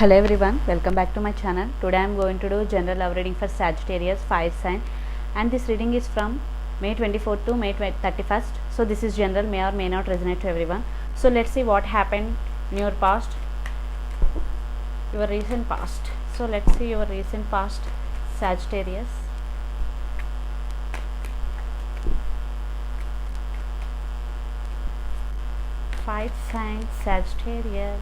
Hello everyone, welcome back to my channel. Today I am going to do general love reading for Sagittarius fire sign, and this reading is from May 24th to May 31st. So this is general, may or may not resonate to everyone. So let's see what happened in your past, your recent past. So let's see your recent past, Sagittarius. Fire sign Sagittarius.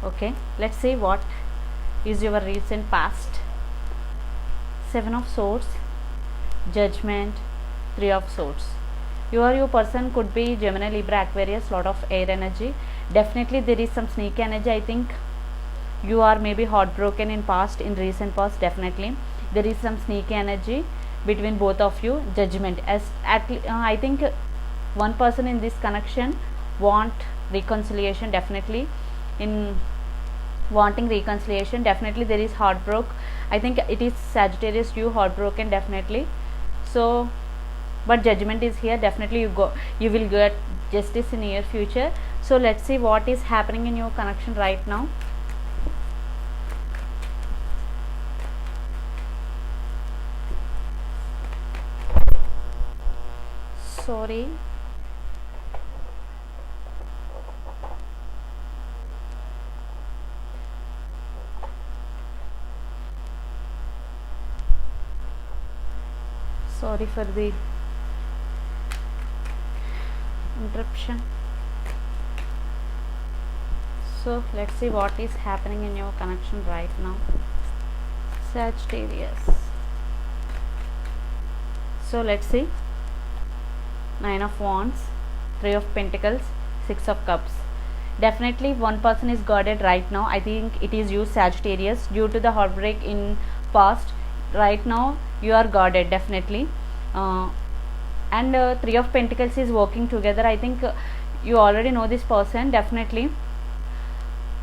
Okay, let's see what is your recent past. Seven of Swords, Judgment, Three of Swords. Your person could be Gemini, Libra, Aquarius, lot of air energy. Definitely there is some sneaky energy. I think you are maybe heartbroken in past, in recent past. Definitely there is some sneaky energy between both of you. Judgment, as I think one person in this connection want reconciliation. Definitely in wanting reconciliation, definitely there is heartbreak. I think it is Sagittarius, you heartbroken definitely. So but judgment is here. Definitely you will get justice in near future. So let's see what is happening in your connection right now. Sorry, sorry for the interruption. So let's see what is happening in your connection right now, Sagittarius. So let's see. Nine of Wands, Three of Pentacles, Six of Cups. Definitely one person is guarded right now. I think it is you, Sagittarius, due to the heartbreak in past. Right now you are guarded definitely, and Three of Pentacles is working together. I think you already know this person definitely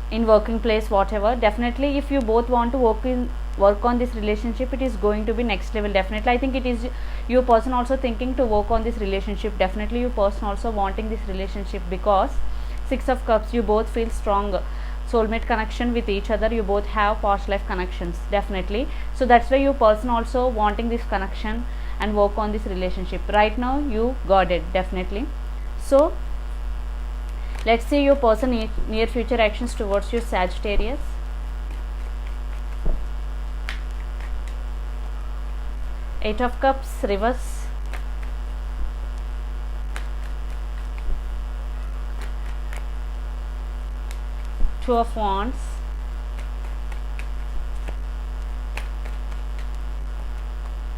in working place, whatever. Definitely if you both want to work on this relationship, it is going to be next level. Definitely I think it is your person also thinking to work on this relationship. Definitely your person also wanting this relationship, because Six of Cups, you both feel strong soulmate connection with each other. You both have past life connections definitely. So that's why your person also wanting this connection and work on this relationship. Right now you got it definitely. So let's see your person near future actions towards you, Sagittarius. Eight of Cups reverse, Two of Wands,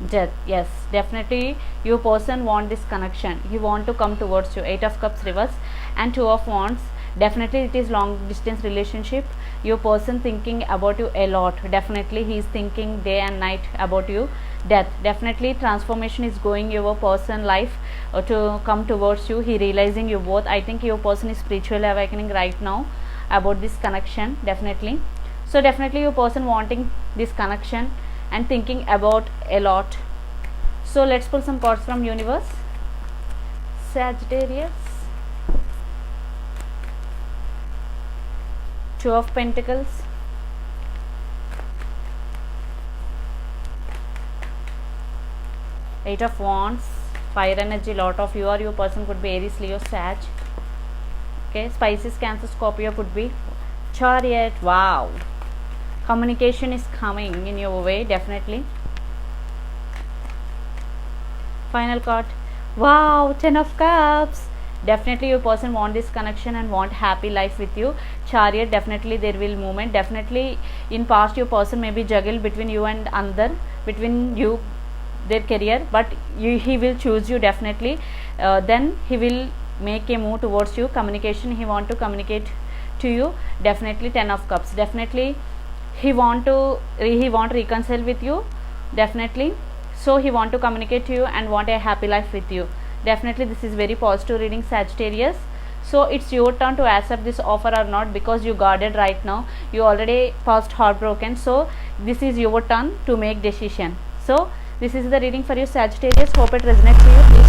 Death. Yes, definitely your person want this connection. He want to come towards you. Eight of Cups reverse and Two of Wands. Definitely it is long distance relationship. Your person thinking about you a lot. Definitely he is thinking day and night about you. Death. Definitely transformation is going your person life to come towards you. He realizing you both. I think your person is spiritually awakening right now about this connection definitely. So definitely your person wanting this connection and thinking about a lot. So let's pull some cards from universe, Sagittarius. Two of Pentacles, Eight of Wands, fire energy. Lot of you or your person could be Aries, Leo, Sag. Okay, Pisces, Cancer, Scorpio could be Chariot. Wow, communication is coming in your way definitely. Final card, wow, Ten of Cups. Definitely your person want this connection and want happy life with you, Chariot. Definitely there will movement. Definitely in past your person may be juggle between you and another, between you their career, but he will choose you definitely. Then he will make a move towards you. Communication, he want to communicate to you definitely. Ten of Cups, definitely he want reconcile with you definitely. So he want to communicate to you and want a happy life with you definitely. This is very positive reading, Sagittarius. So it's your turn to accept this offer or not, because you guarded right now. You already past heartbroken, so this is your turn to make decision. So this is the reading for you, Sagittarius. Hope it resonates to you. Please